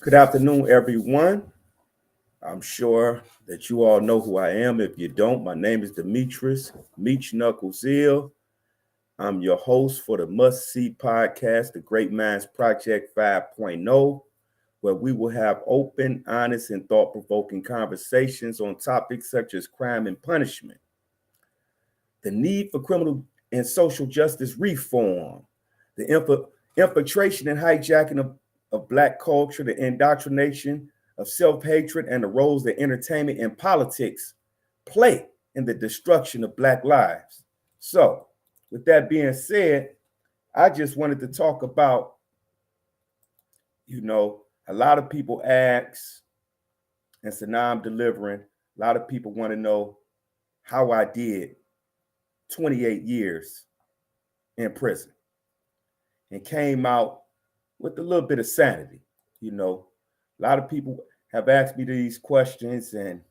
Good afternoon, everyone. I'm sure that you all know who I am. If you don't, my name is Demetrius Meech Knuckles Zeal. I'm your host for the Must See podcast, The Great Minds Project 5.0, where we will have open, honest, and thought provoking conversations on topics such as crime and punishment, the need for criminal and social justice reform, the infiltration and hijacking of Black culture, the indoctrination of self hatred, and the roles that entertainment and politics play in the destruction of Black lives. So, with that being said, I just wanted to talk about, a lot of people ask, and so now I'm delivering. A lot of people want to know how I did 28 years in prison and came out with a little bit of sanity. A lot of people have asked me these questions, and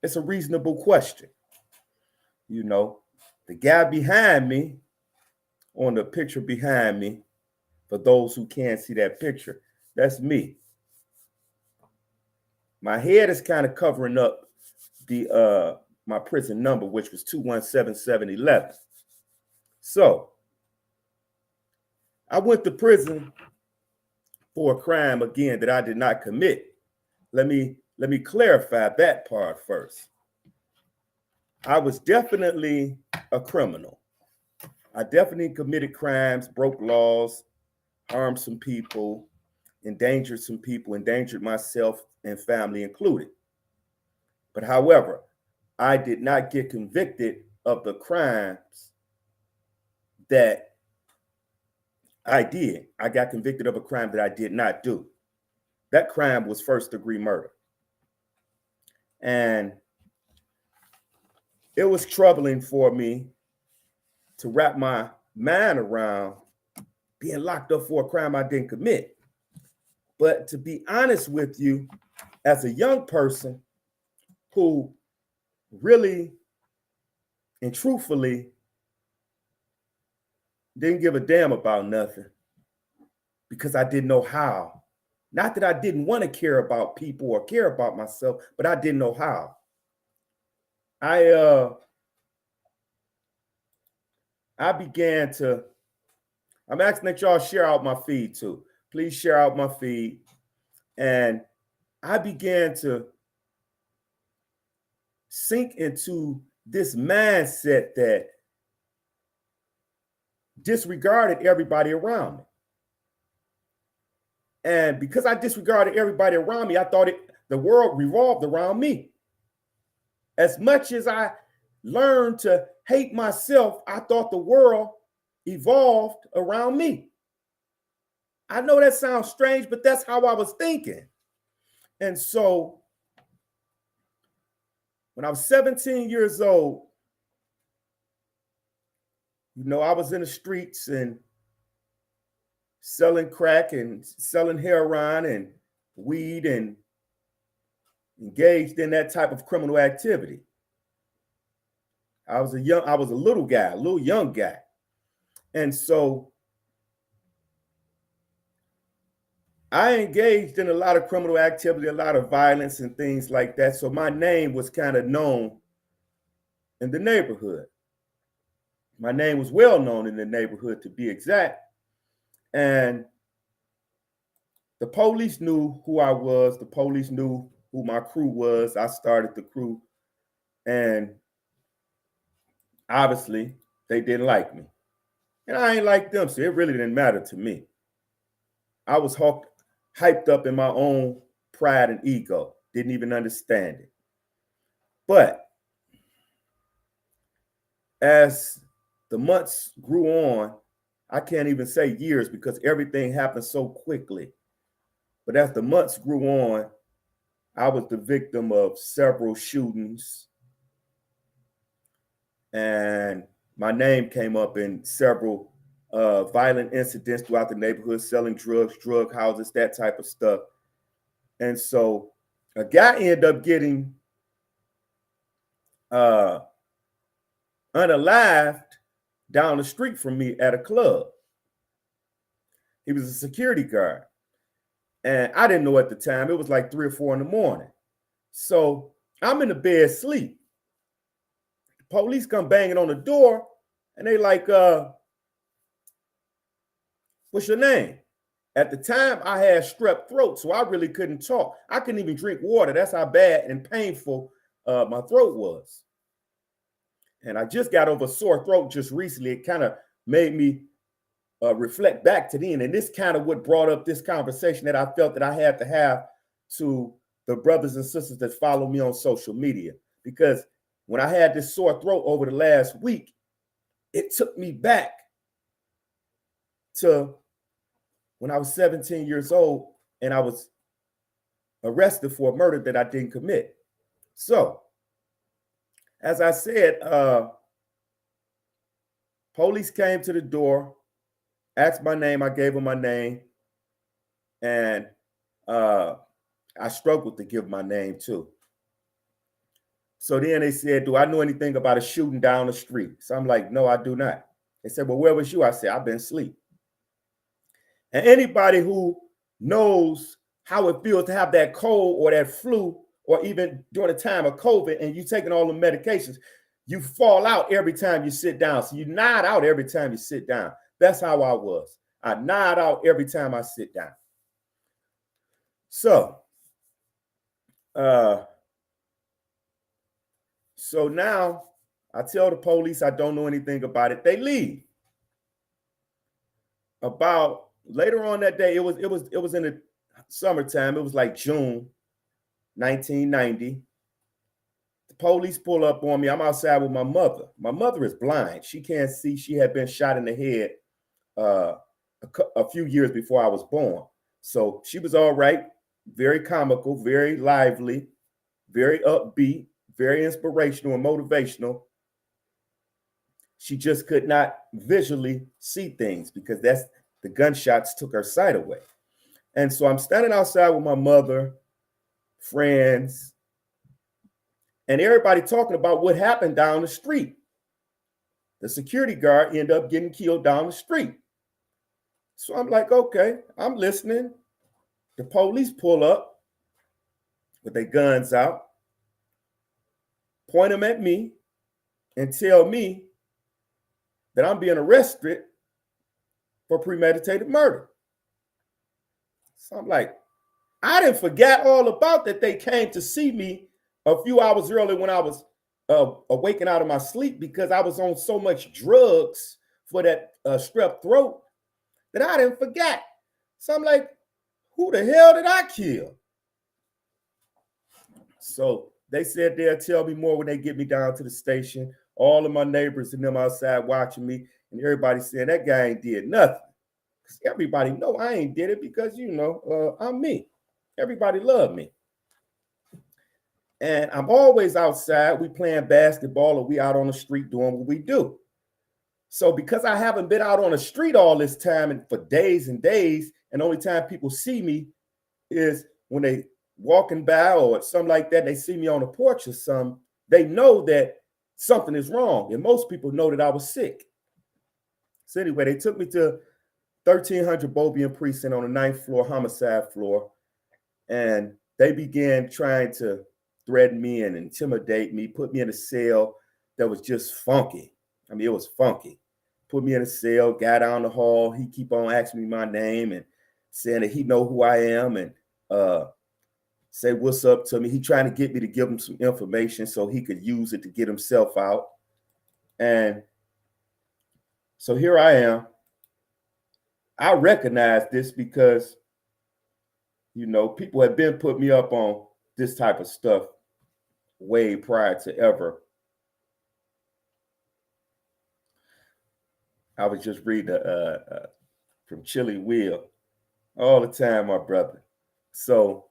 it's a reasonable question. You know, the guy behind me, on the picture behind me, for those who can't see that picture, that's me. My head is kind of covering up the my prison number, which was 217711. So I went to prison for a crime again that I did not commit. Let me clarify that part first. I was definitely a criminal. I definitely committed crimes, broke laws, harmed some people, endangered myself and family included. But however, I did not get convicted of the crimes that I did. I got convicted of a crime that I did not do. That crime was first degree murder. And it was troubling for me to wrap my mind around being locked up for a crime I didn't commit. But to be honest with you, as a young person who really and truthfully didn't give a damn about nothing because I didn't know how. Not that I didn't want to care about people or care about myself, but I didn't know how. I began to, I'm asking that y'all share out my feed too. Please share out my feed. And I began to sink into this mindset that disregarded everybody around me. And because I disregarded everybody around me, I thought the world revolved around me. As much as I learned to hate myself, I thought the world evolved around me. I know that sounds strange, but that's how I was thinking. And so when I was 17 years old, I was in the streets and selling crack and selling heroin and weed and engaged in that type of criminal activity. I was a little guy, a little young guy. And so I engaged in a lot of criminal activity, a lot of violence and things like that. So my name was kind of known in the neighborhood. My name was well known in the neighborhood, to be exact. And the police knew who I was. The police knew who my crew was. I started the crew. And obviously, they didn't like me. And I ain't like them, so it really didn't matter to me. I was hyped up in my own pride and ego. Didn't even understand it. But as the months grew on, I can't even say years because everything happened so quickly. But as the months grew on, I was the victim of several shootings. And my name came up in several violent incidents throughout the neighborhood, selling drugs, drug houses, that type of stuff. And so a guy ended up getting unalived down the street from me at a club. He was a security guard. And I didn't know at the time. It was like 3 or 4 in the morning. So I'm in the bed asleep. The police come banging on the door and they like, what's your name? At the time, I had strep throat, so I really couldn't talk. I couldn't even drink water. That's how bad and painful my throat was. And I just got over sore throat just recently. It kind of made me reflect back to then. And this kind of what brought up this conversation that I felt that I had to have to the brothers and sisters that follow me on social media. Because when I had this sore throat over the last week, it took me back to when I was 17 years old and I was arrested for a murder that I didn't commit. So, as I said, police came to the door, asked my name. I gave them my name. And I struggled to give my name too. So then they said, do I know anything about a shooting down the street? So I'm like, no, I do not. They said, well, where was you? I said, I've been asleep. And anybody who knows how it feels to have that cold or that flu, or even during the time of COVID and you taking all the medications, you fall out every time you sit down. So you nod out every time you sit down. That's how I was. I nod out every time I sit down. So, so now I tell the police I don't know anything about it. They leave. About later on that day, it was in the summertime. It was like June 1990. The police pull up on me. I'm outside with my mother. My mother is blind. She can't see. She had been shot in the head a few years before I was born. So she was all right, very comical, very lively, very upbeat, very inspirational and motivational. She just could not visually see things because the gunshots took her sight away. And so I'm standing outside with my mother, friends, and everybody talking about what happened down the street. The security guard ended up getting killed down the street. So I'm like, okay, I'm listening. The police pull up with their guns out, point them at me, and tell me that I'm being arrested for premeditated murder. So I'm like, I didn't forget all about that. They came to see me a few hours early when I was awakened out of my sleep because I was on so much drugs for that strep throat that I didn't forget. So I'm like, who the hell did I kill? So they said they'll tell me more when they get me down to the station. All of my neighbors and them outside watching me, and everybody saying that guy ain't did nothing. Because everybody know I ain't did it because, I'm me. Everybody love me. And I'm always outside. We playing basketball or we out on the street doing what we do. So because I haven't been out on the street all this time and for days and days, and the only time people see me is when they walking by or something like that, they see me on the porch or something, they know that something is wrong. And most people know that I was sick. So anyway, they took me to 1300 Beaubien Precinct on the 9th floor, homicide floor. And they began trying to threaten me and intimidate me, put me in a cell that was just funky. I mean, it was funky. Put me in a cell, got down the hall. He keep on asking me my name and saying that he know who I am and say what's up to me. He trying to get me to give him some information so he could use it to get himself out. And so here I am. I recognize this because, people have been putting me up on this type of stuff way prior to ever. I was just reading from Chili Will all the time, my brother. So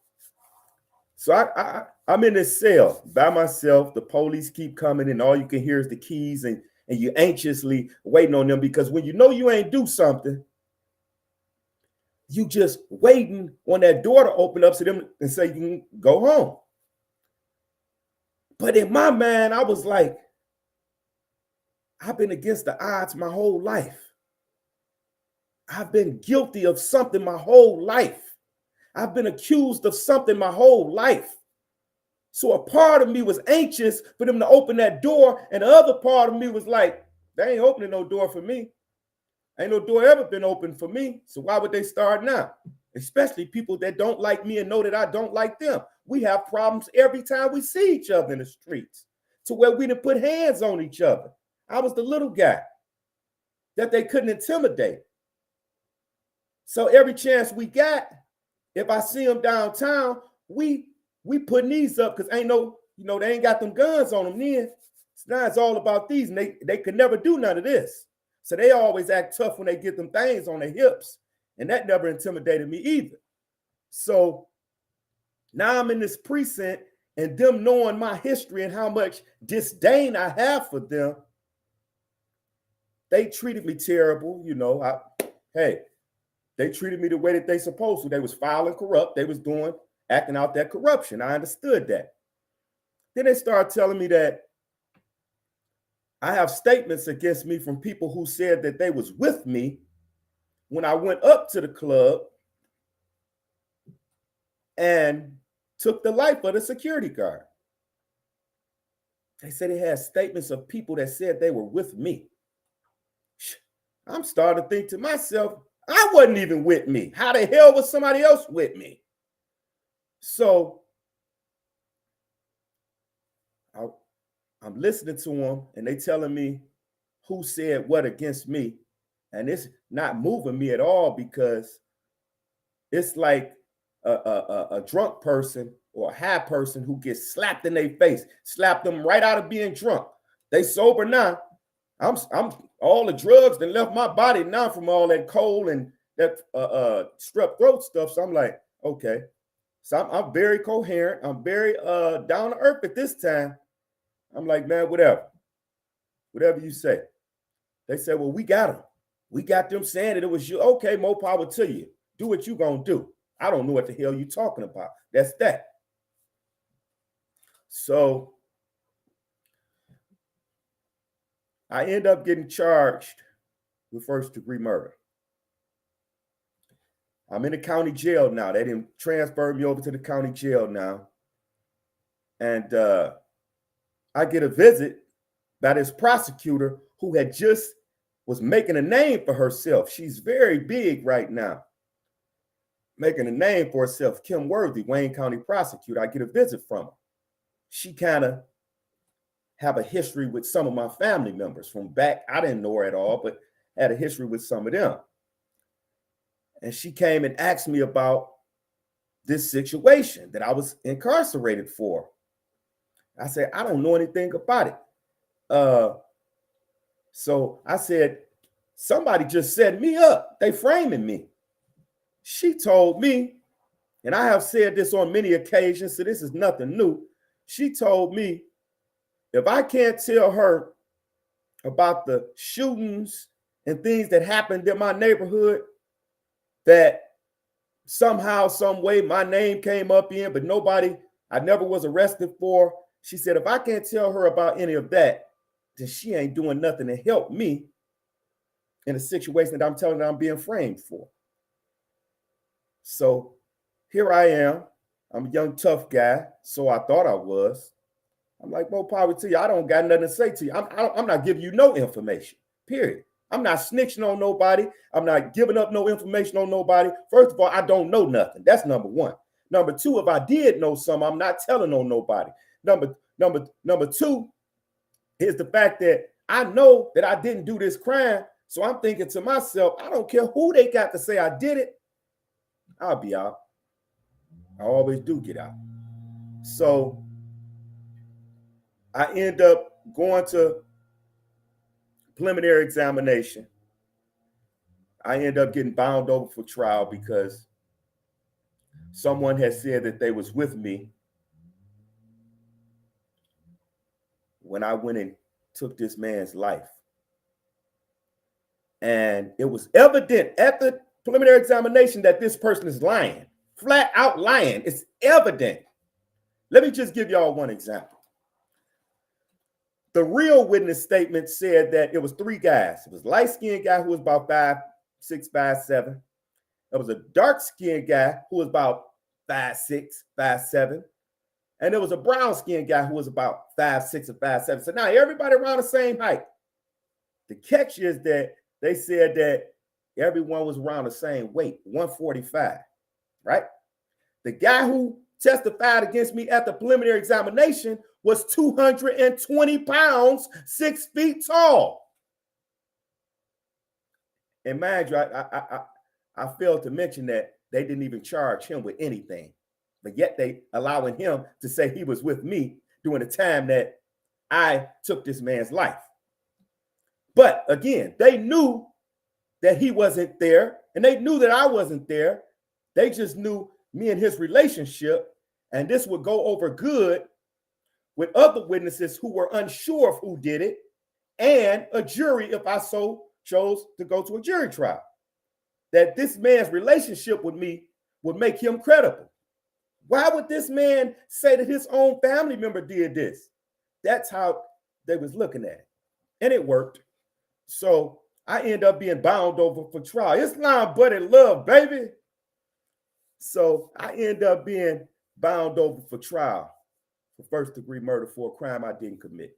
I'm in this cell by myself. The police keep coming and all you can hear is the keys and you're anxiously waiting on them because when you know you ain't do something, you just waiting on that door to open up to them and say you can go home. But in my mind, I was like, I've been against the odds my whole life. I've been guilty of something my whole life. I've been accused of something my whole life. So a part of me was anxious for them to open that door, and the other part of me was like, they ain't opening no door for me. Ain't no door ever been open for me. So why would they start now? Especially people that don't like me and know that I don't like them. We have problems every time we see each other in the streets, to where we didn't put hands on each other. I was the little guy that they couldn't intimidate. So every chance we got, if I see them downtown, we putting these up, because ain't no, they ain't got them guns on them then. So now it's all about these, and they could never do none of this. So they always act tough when they get them things on their hips, and that never intimidated me either. So now I'm in this precinct, and them knowing my history and how much disdain I have for them, they treated me terrible. They treated me the way that they supposed to. They was foul and corrupt. They was acting out that corruption. I understood that. Then they started telling me that I have statements against me from people who said that they was with me when I went up to the club and took the life of the security guard. They said they had statements of people that said they were with me. I'm starting to think to myself, I wasn't even with me. How the hell was somebody else with me? So I'm listening to them, and they telling me who said what against me. And it's not moving me at all, because it's like a drunk person or a high person who gets slapped in their face, slapped them right out of being drunk. They sober now. I'm all the drugs that left my body now from all that cold and that strep throat stuff. So I'm like, okay. So I'm very coherent. I'm very down to earth at this time. I'm like, man, whatever you say. They said, well, we got them. We got them saying that it was you. Okay, more power to you. Do what you gonna do. I don't know what the hell you talking about. That's that. So I end up getting charged with first-degree murder. I'm in the county jail now. They didn't transfer me over to the county jail now. And I get a visit by this prosecutor who had just was making a name for herself. She's very big right now, making a name for herself. Kim Worthy, Wayne County prosecutor. I get a visit from her. She kind of have a history with some of my family members from back. I didn't know her at all, but had a history with some of them. And she came and asked me about this situation that I was incarcerated for. I said, I don't know anything about it. So I said, somebody just set me up. They framing me. She told me, and I have said this on many occasions, so this is nothing new. She told me, if I can't tell her about the shootings and things that happened in my neighborhood that somehow, some way my name came up in, but I never was arrested for. She said, if I can't tell her about any of that, then she ain't doing nothing to help me in a situation that I'm telling her I'm being framed for. So here I am. I'm a young, tough guy. So I thought I was. I'm like, more power to you. I don't got nothing to say to you. I'm not giving you no information, period. I'm not snitching on nobody. I'm not giving up no information on nobody. First of all, I don't know nothing. That's number one. Number two, if I did know something, I'm not telling on nobody. Number two is the fact that I know that I didn't do this crime. So I'm thinking to myself, I don't care who they got to say I did it. I'll be out. I always do get out. So I end up going to preliminary examination. I end up getting bound over for trial because someone had said that they was with me when I went and took this man's life. And it was evident at the preliminary examination that this person is lying, flat out lying. It's evident. Let me just give y'all one example. The real witness statement said that it was three guys. It was a light-skinned guy who was about 5'7". There was a dark-skinned guy who was about 5'6", 5'7". And there was a brown-skinned guy who was about 5'6" or 5'7". So now everybody around the same height. The catch is that they said that everyone was around the same weight, 145, right? The guy who testified against me at the preliminary examination was 220 pounds, 6 feet tall. And mind you, I failed to mention that they didn't even charge him with anything, but yet they allowing him to say he was with me during the time that I took this man's life. But again, they knew that he wasn't there, and they knew that I wasn't there. They just knew me and his relationship, and this would go over good with other witnesses who were unsure of who did it, and a jury if I so chose to go to a jury trial. That this man's relationship with me would make him credible. Why would this man say that his own family member did this? That's how they was looking at it, and it worked. So I end up being bound over for trial. Islam, buddy, love, baby. So I end up being bound over for trial for first-degree murder for a crime I didn't commit.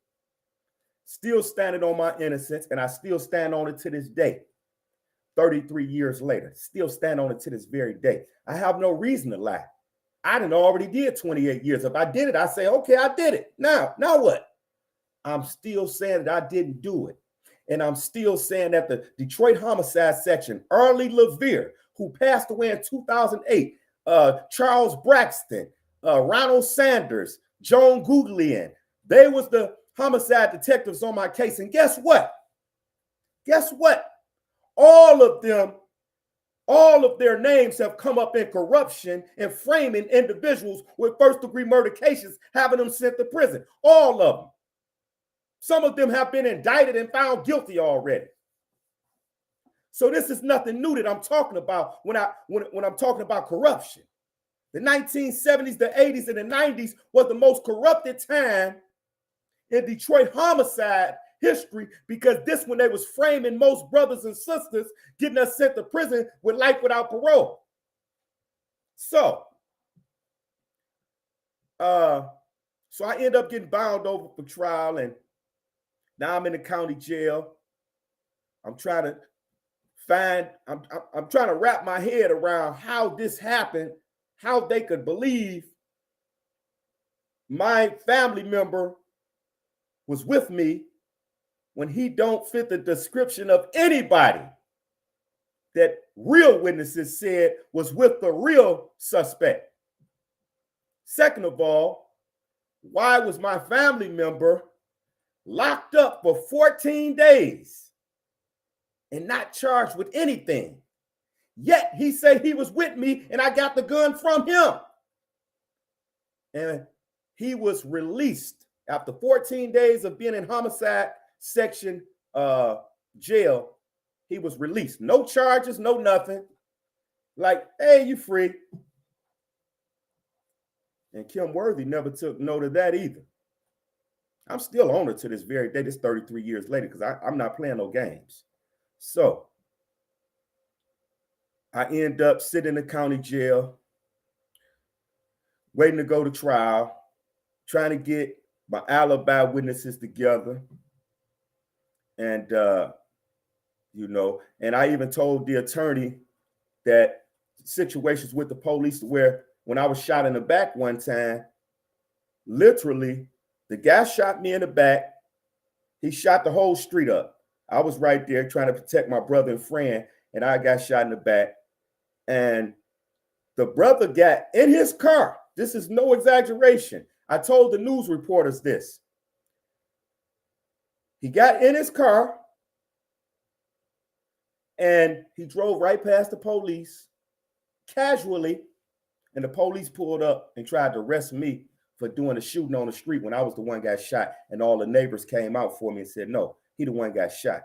Still standing on my innocence, and I still stand on it to this day. 33 years later, still stand on it to this very day. I have no reason to lie. I done already did 28 years. If I did it, I say, okay, I did it. Now what? I'm still saying that I didn't do it. And I'm still saying that the Detroit homicide section, Early LeVere, who passed away in 2008, Charles Braxton, Ronald Sanders, Joan Gouglian, they was the homicide detectives on my case. And guess what? Guess what? All of them, all of their names have come up in corruption and framing individuals with first-degree murder cases, having them sent to prison. All of them. Some of them have been indicted and found guilty already. So this is nothing new that I'm talking about when I'm talking about corruption. The 1970s, the 80s, and the 90s was the most corrupted time in Detroit homicide history, because this when they was framing most brothers and sisters, getting us sent to prison with life without parole. So I end up getting bound over for trial, and now I'm in the county jail. I'm trying to wrap my head around how this happened, how they could believe my family member was with me when he don't fit the description of anybody that real witnesses said was with the real suspect. Second of all, why was my family member locked up for 14 days and not charged with anything? Yet he said he was with me and I got the gun from him. And he was released after 14 days of being in homicide section jail. He was released. No charges, no nothing. Like, hey, you free. And Kim Worthy never took note of that either. I'm still on her to this very day. This 33 years later, because I'm not playing no games. So I end up sitting in the county jail, waiting to go to trial, trying to get my alibi witnesses together. And, and I even told the attorney that situations with the police where when I was shot in the back one time, literally, the guy shot me in the back. He shot the whole street up. I was right there trying to protect my brother and friend, and I got shot in the back. And the brother got in his car. This is no exaggeration. I told the news reporters this. He got in his car and he drove right past the police casually, and the police pulled up and tried to arrest me for doing a shooting on the street when I was the one got shot, and all the neighbors came out for me and said, no, he the one got shot.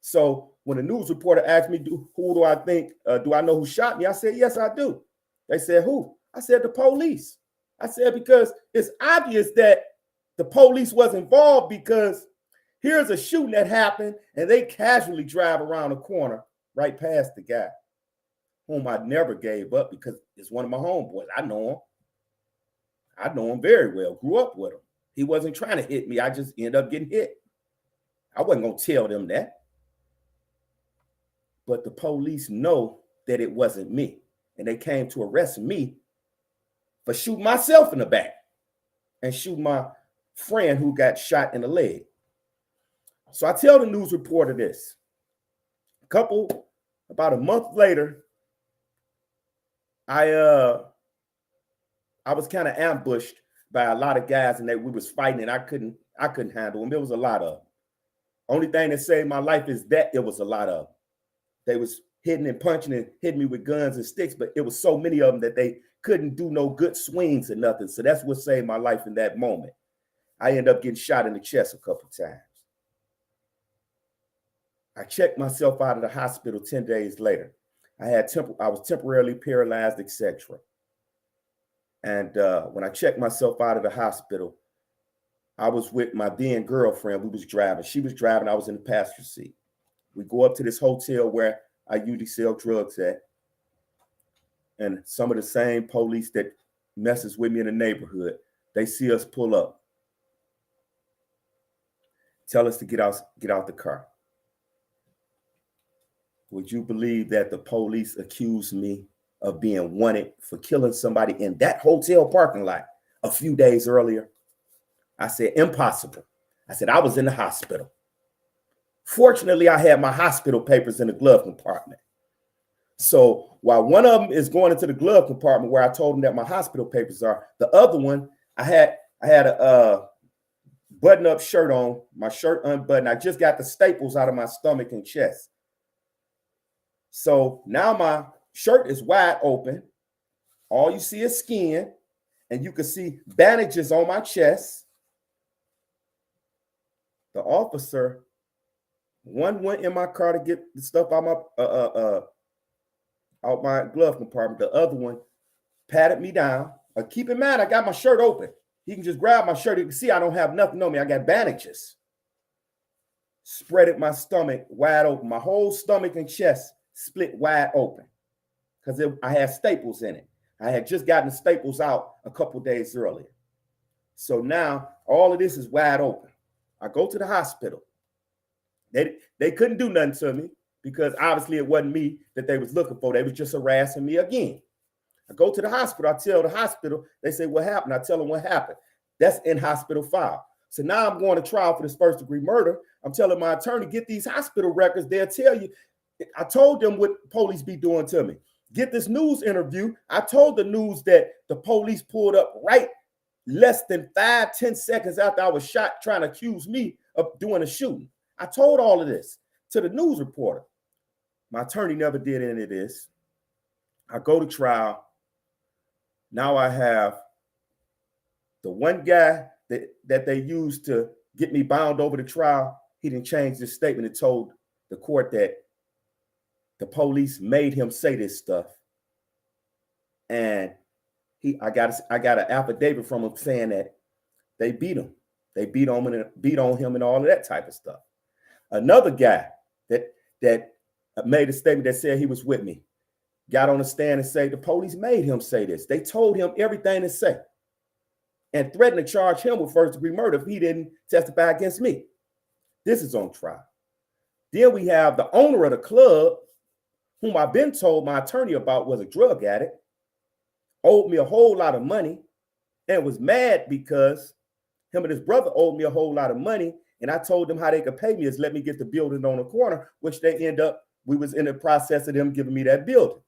So when the news reporter asked me, who do I think, do I know who shot me? I said, yes, I do. They said, who? I said, the police. I said, because it's obvious that the police was involved, because here's a shooting that happened and they casually drive around the corner right past the guy whom I never gave up because it's one of my homeboys. I know him very well, grew up with him. He wasn't trying to hit me. I just ended up getting hit. I wasn't going to tell them that. But the police know that it wasn't me. And they came to arrest me for shooting myself in the back and shooting my friend who got shot in the leg. So I tell the news reporter this. About a month later, I was kind of ambushed by a lot of guys, and we was fighting, and I couldn't handle them. There was a lot of them. Only thing that saved my life is that there was a lot of them. They was hitting and punching and hitting me with guns and sticks, but it was so many of them that they couldn't do no good swings or nothing. So that's what saved my life in that moment. I ended up getting shot in the chest a couple times. I checked myself out of the hospital 10 days later. I was temporarily paralyzed, etc. And when I checked myself out of the hospital, I was with my then girlfriend. We was driving. She was driving. I was in the passenger seat. We go up to this hotel where I usually sell drugs at. And some of the same police that messes with me in the neighborhood, they see us pull up. Tell us to get out the car. Would you believe that the police accused me of being wanted for killing somebody in that hotel parking lot a few days earlier? I said, impossible. I said, I was in the hospital. Fortunately, I had my hospital papers in the glove compartment. So while one of them is going into the glove compartment where I told him that my hospital papers are, the other one, I had a button-up shirt on, my shirt unbuttoned. I just got the staples out of my stomach and chest. So now my shirt is wide open. All you see is skin, and you can see bandages on my chest. The officer, one went in my car to get the stuff out my glove compartment. The other one patted me down. Keep in mind, I got my shirt open. He can just grab my shirt. You can see I don't have nothing on me. I got bandages. Spreaded my stomach wide open. My whole stomach and chest split wide open because I had staples in it. I had just gotten the staples out a couple days earlier. So now all of this is wide open. I go to the hospital. They couldn't do nothing to me because obviously it wasn't me that they was looking for. They was just harassing me again. I go to the hospital. I tell the hospital, they say, what happened? I tell them what happened. That's in hospital file. So now I'm going to trial for this first-degree murder. I'm telling my attorney, get these hospital records. They'll tell you. I told them what police be doing to me. Get this news interview. I told the news that the police pulled up right less than 5-10 seconds after I was shot trying to accuse me of doing a shooting. I told all of this to the news reporter. My attorney never did any of this. I go to trial. Now I have the one guy that they used to get me bound over the trial. He didn't change his statement and told the court that the police made him say this stuff. And I got an affidavit from him saying that they beat him. They beat on him and all of that type of stuff. Another guy that made a statement that said he was with me got on the stand and said the police made him say this. They told him everything to say and threatened to charge him with first-degree murder if he didn't testify against me. This is on trial. Then we have the owner of the club, whom I've been told my attorney about was a drug addict, owed me a whole lot of money and was mad because him and his brother owed me a whole lot of money. And I told them how they could pay me is let me get the building on the corner, which we was in the process of them giving me that building.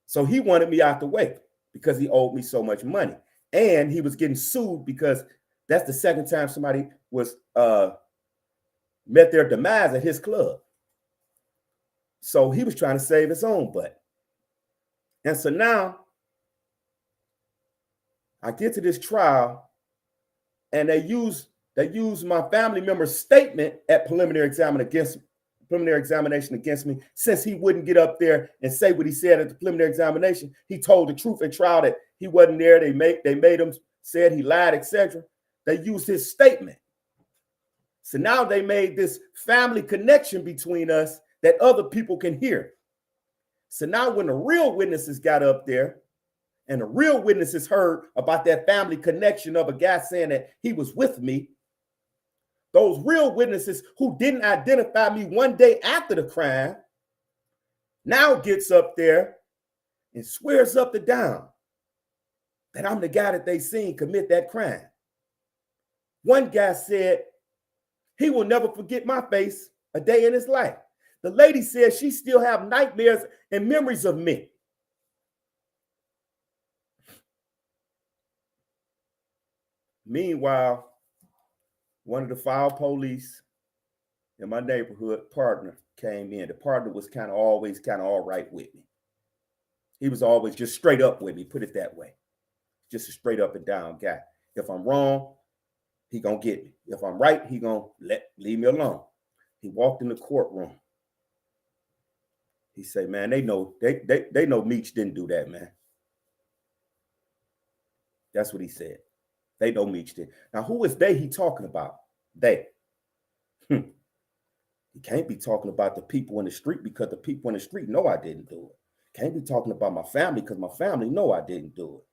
So he wanted me out the way because he owed me so much money. And he was getting sued because that's the second time somebody was met their demise at his club. So he was trying to save his own butt. And so now I get to this trial and they use my family member's statement at preliminary examination against me. Since he wouldn't get up there and say what he said at the preliminary examination, he told the truth at trial that he wasn't there. They made him said he lied, etc. They used his statement. So now they made this family connection between us that other people can hear. So now when the real witnesses got up there and the real witnesses heard about that family connection of a guy saying that he was with me, those real witnesses who didn't identify me one day after the crime now gets up there and swears up and down that I'm the guy that they seen commit that crime. One guy said he will never forget my face a day in his life. The lady said she still have nightmares and memories of me. Meanwhile, one of the file police in my neighborhood partner came in. The partner was always all right with me. He was always just straight up with me, put it that way. Just a straight up and down guy. If I'm wrong, he gonna get me. If I'm right, he gonna leave me alone. He walked in the courtroom. He said, man, they know Meech didn't do that, man. That's what he said. They know Meech did. Now, who is they he talking about? They. He can't be talking about the people in the street because the people in the street know I didn't do it. Can't be talking about my family because my family know I didn't do it.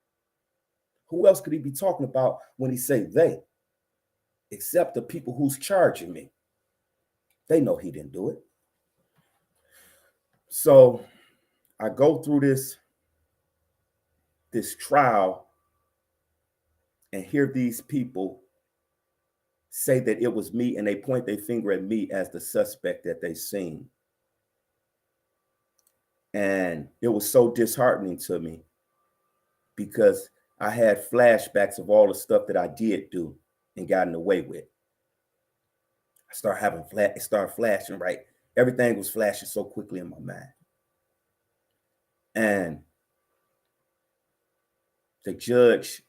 Who else could he be talking about when he say they? Except the people who's charging me. They know he didn't do it. So I go through this trial and hear these people say that it was me, and they point their finger at me as the suspect that they seen. And it was so disheartening to me because I had flashbacks of all the stuff that I did do and gotten away with. I started it started flashing, right? Everything was flashing so quickly in my mind. And the judge,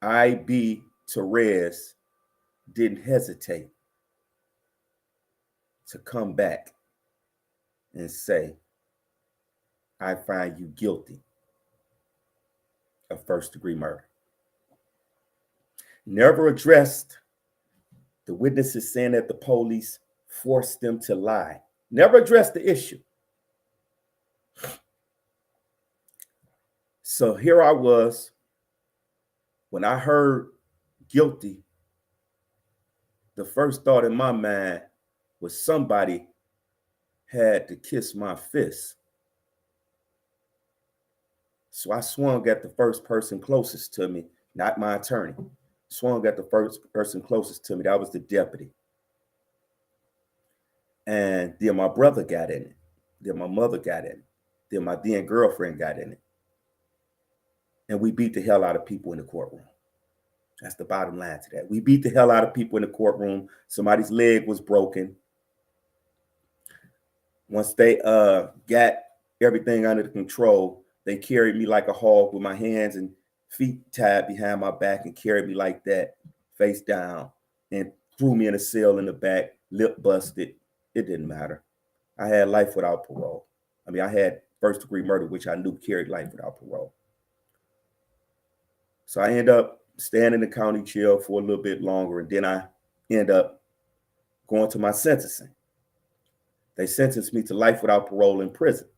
I.B. Torres, didn't hesitate to come back and say, I find you guilty of first-degree murder. Never addressed the witnesses saying that the police forced them to lie. Never addressed the issue. So here I was, when I heard guilty, the first thought in my mind was somebody had to kiss my fist. So I swung at the first person closest to me, not my attorney. Swung at the first person closest to me. That was the deputy. And then my brother got in it. Then my mother got in it. Then my then girlfriend got in it. And we beat the hell out of people in the courtroom. That's the bottom line to that. We beat the hell out of people in the courtroom. Somebody's leg was broken. Once they got everything under control, they carried me like a hog with my hands and feet tied behind my back and carried me like that, face down, and threw me in a cell in the back, lip busted. It didn't matter. I had life without parole. I mean, I had first-degree murder, which I knew carried life without parole. So I end up staying in the county jail for a little bit longer, and then I end up going to my sentencing. They sentenced me to life without parole in prison.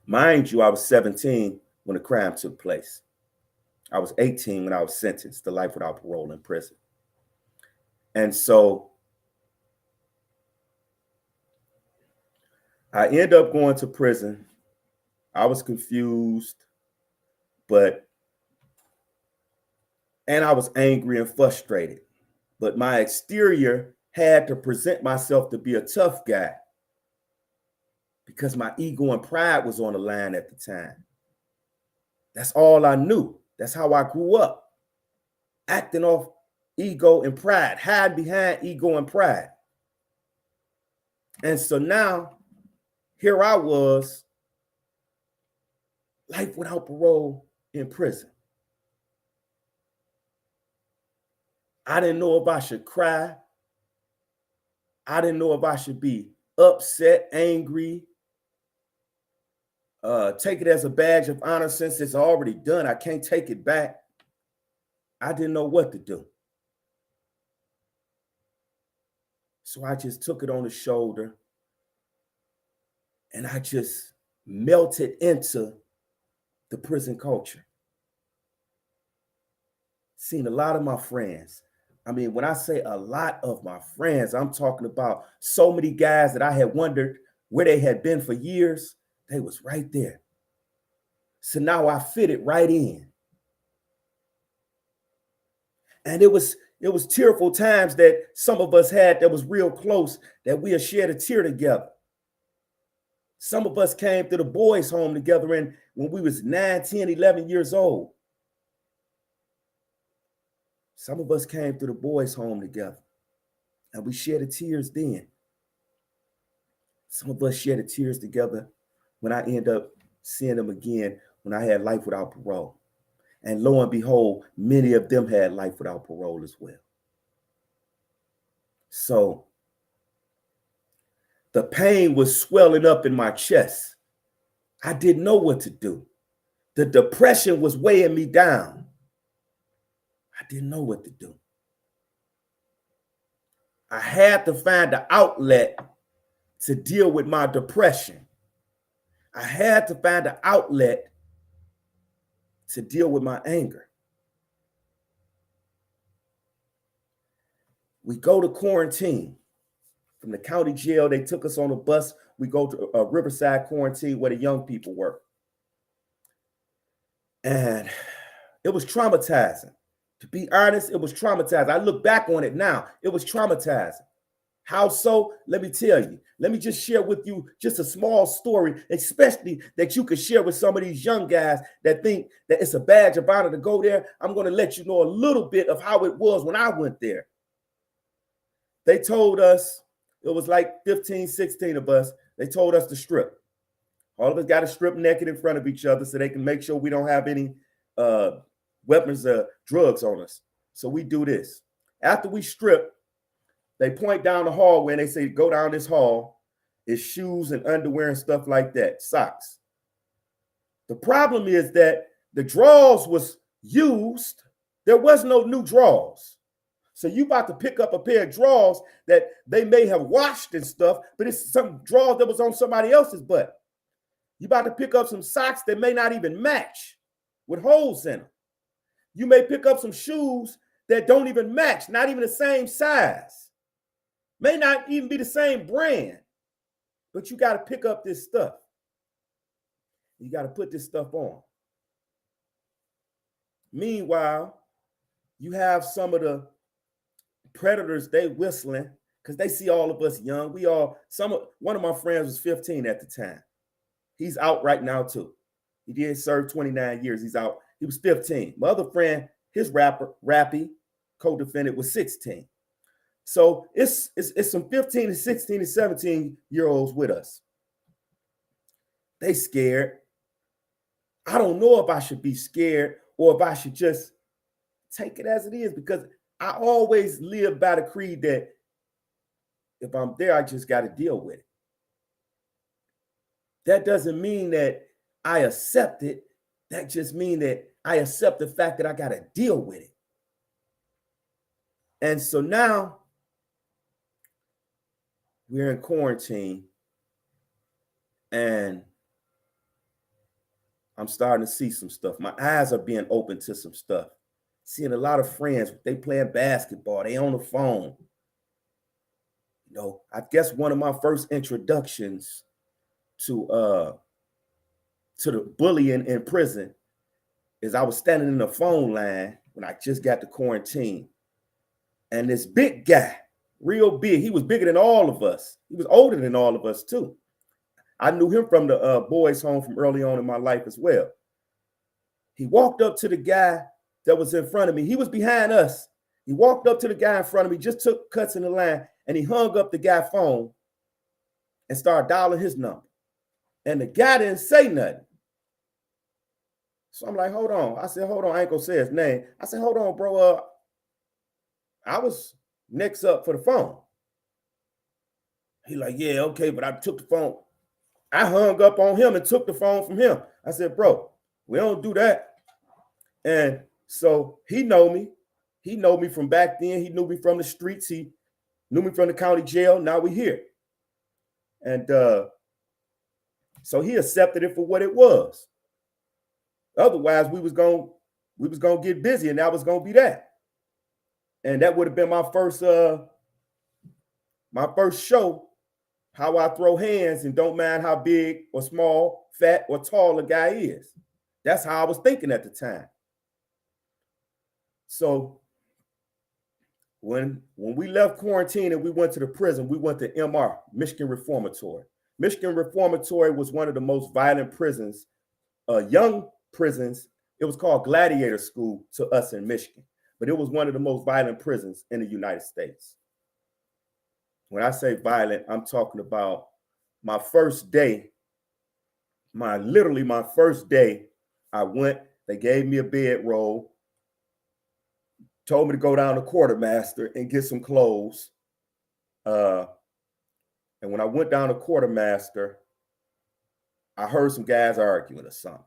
Mind you, I was 17 when the crime took place. I was 18 when I was sentenced to life without parole in prison. And so I end up going to prison. I was confused, and I was angry and frustrated. But my exterior had to present myself to be a tough guy because my ego and pride was on the line at the time. That's all I knew. That's how I grew up, acting off ego and pride, hiding behind ego and pride. And so now, here I was, life without parole in prison. I didn't know if I should cry. I didn't know if I should be upset, angry, take it as a badge of honor since it's already done. I can't take it back. I didn't know what to do. So I just took it on the shoulder and I just melted into the prison culture. Seen a lot of my friends. I mean, when I say a lot of my friends, I'm talking about so many guys that I had wondered where they had been for years. They was right there. So now I fitted right in. And it was tearful times that some of us had that was real close, that we had shared a tear together. Some of us came to the boys' home together and when we was 9, 10, 11 years old. Some of us came to the boys' home together and we shared the tears then. Some of us shared the tears together when I end up seeing them again when I had life without parole. And lo and behold, many of them had life without parole as well. So the pain was swelling up in my chest. I didn't know what to do. The depression was weighing me down. I didn't know what to do. I had to find an outlet to deal with my depression. I had to find an outlet to deal with my anger. We go to quarantine. From the county jail, they took us on a bus. We go to a Riverside quarantine where the young people were. And it was traumatizing. To be honest, it was traumatizing. I look back on it now. It was traumatizing. How so? Let me tell you. Let me just share with you just a small story, especially that you could share with some of these young guys that think that it's a badge of honor to go there. I'm going to let you know a little bit of how it was when I went there. They told us, it was like 15, 16 of us, they told us to strip. All of us got to strip naked in front of each other so they can make sure we don't have any weapons or drugs on us. So we do this. After we strip, they point down the hallway and they say, go down this hall. It's shoes and underwear and stuff like that, socks. The problem is that the drawers was used. There was no new drawers. So you about to pick up a pair of drawers that they may have washed and stuff, but it's some drawers that was on somebody else's butt. You about to pick up some socks that may not even match with holes in them. You may pick up some shoes that don't even match, not even the same size. May not even be the same brand, but you got to pick up this stuff. You got to put this stuff on. Meanwhile, you have some of the predators, they whistling because they see all of us young. One of my friends was 15 at the time. He's out right now too. He did serve 29 years. He's out. He was 15. My other friend, his Rappy, co-defendant, was 16. So it's some 15 and 16 and 17-year-olds with us. They scared. I don't know if I should be scared or if I should just take it as it is, because I always live by the creed that if I'm there, I just got to deal with it. That doesn't mean that I accept it. That just means that I accept the fact that I got to deal with it. And so now we're in quarantine and I'm starting to see some stuff. My eyes are being opened to some stuff. Seeing a lot of friends, they playing basketball, they on the phone. You know, I guess one of my first introductions to the bullying in prison is I was standing in the phone line when I just got to quarantine. And this big guy, real big, he was bigger than all of us. He was older than all of us too. I knew him from the boys' home from early on in my life as well. He walked up to the guy that was in front of me. He was behind us. He walked up to the guy in front of me, just took cuts in the line, and he hung up the guy's phone and started dialing his number. And the guy didn't say nothing. So I'm like, hold on. I said, hold on. I ain't gonna say his name. I said, hold on, bro. I was next up for the phone. He like, yeah, okay, but I took the phone. I hung up on him and took the phone from him. I said, bro, we don't do that. And so he know me. He know me from back then. He knew me from the streets. He Knew me from the county jail. Now we here. And so he accepted it for what it was. Otherwise, we was gonna get busy, and that was gonna be that. And that would have been my first show, how I throw hands and don't mind how big or small, fat or tall a guy is. That's how I was thinking at the time. So when we left quarantine and we went to the prison, we went to MR, Michigan Reformatory. Michigan Reformatory was one of the most violent prisons, young prisons. It was called Gladiator School to us in Michigan, but it was one of the most violent prisons in the United States. When I say violent, I'm talking about my first day, literally my first day. I went, they gave me a bedroll, told me to go down to Quartermaster and get some clothes. And when I went down to Quartermaster, I heard some guys arguing or something.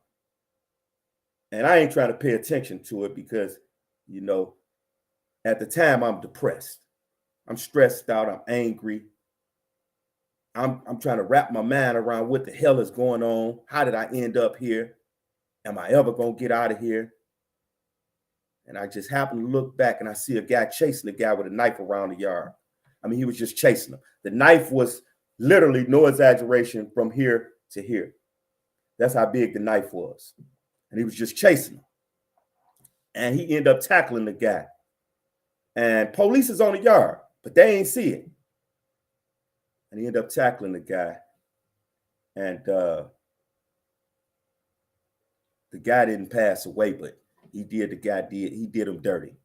And I ain't trying to pay attention to it because, you know, at the time I'm depressed. I'm stressed out. I'm angry. I'm trying to wrap my mind around what the hell is going on. How did I end up here? Am I ever going to get out of here? And I just happen to look back and I see a guy chasing a guy with a knife around the yard. I mean, he was just chasing him. The knife was literally, no exaggeration, from here to here. That's how big the knife was. And he was just chasing him. And he ended up tackling the guy. And police is on the yard, but they ain't see it. And he ended up tackling the guy. And the guy didn't pass away, but he did him dirty.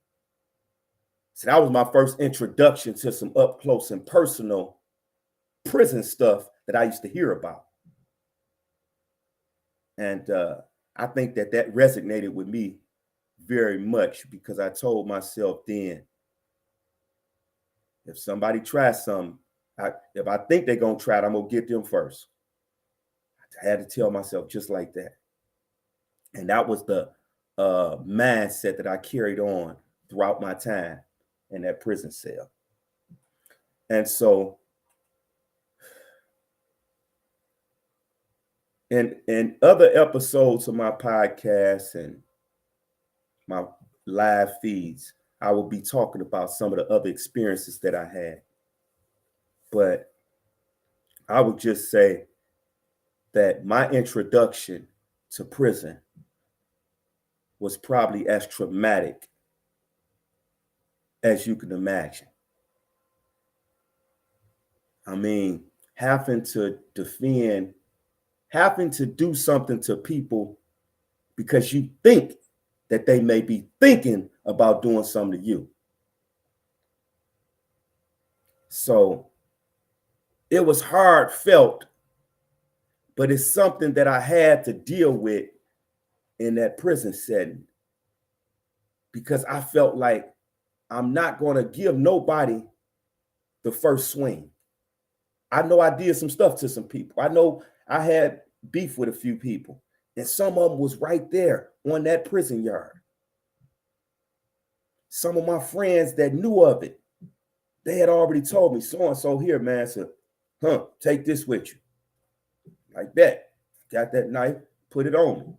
So that was my first introduction to some up close and personal prison stuff that I used to hear about. And I think that resonated with me very much because I told myself then, if somebody tries something, if I think they're going to try it, I'm going to get them first. I had to tell myself just like that. And that was the mindset that I carried on throughout my time in that prison cell. And so in other episodes of my podcast and my live feeds, I will be talking about some of the other experiences that I had. But I would just say that my introduction to prison was probably as traumatic as you can imagine. I mean, having to do something to people because you think that they may be thinking about doing something to you. So it was hard felt, but it's something that I had to deal with in that prison setting because I felt like I'm not going to give nobody the first swing. I know I did some stuff to some people. I know I had beef with a few people, and some of them was right there on that prison yard. Some of my friends that knew of it, they had already told me, so-and-so here, man, said, take this with you. Like that. Got that knife, put it on me.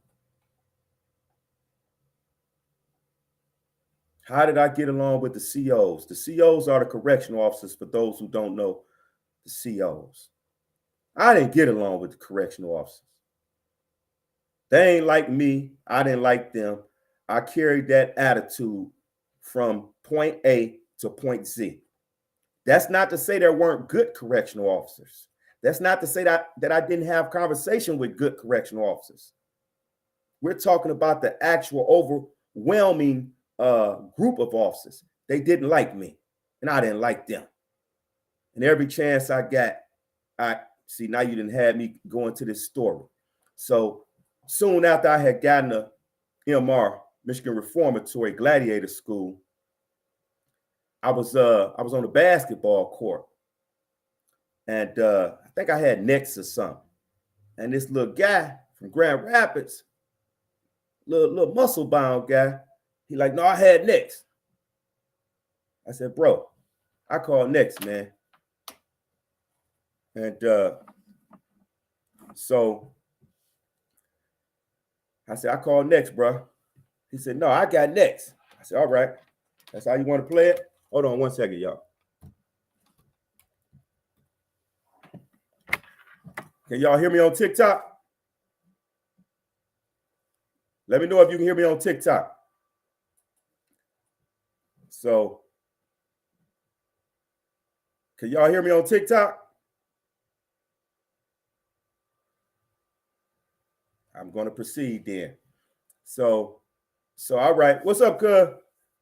How did I get along with the COs? The COs are the correctional officers, for those who don't know the COs. I didn't get along with the correctional officers. They ain't like me. I didn't like them. I carried that attitude from point A to point Z. That's not to say there weren't good correctional officers. That's not to say that I didn't have conversation with good correctional officers. We're talking about the actual overwhelming group of officers. They didn't like me, and I didn't like them. And every chance I got, now you didn't have me go into this story. So soon after I had gotten a MR, Michigan Reformatory Gladiator School, I was on the basketball court, and I think I had necks or something. And this little guy from Grand Rapids, little muscle-bound guy, he like, no, I had necks. I said, bro, I called next, man. And so I said, I called next, bro. He said, no, I got next. I said, all right. That's how you want to play it? Hold on 1 second, y'all. Can y'all hear me on TikTok? Let me know if you can hear me on TikTok. So, can y'all hear me on TikTok? I'm going to proceed then. So all right. What's up, cuz?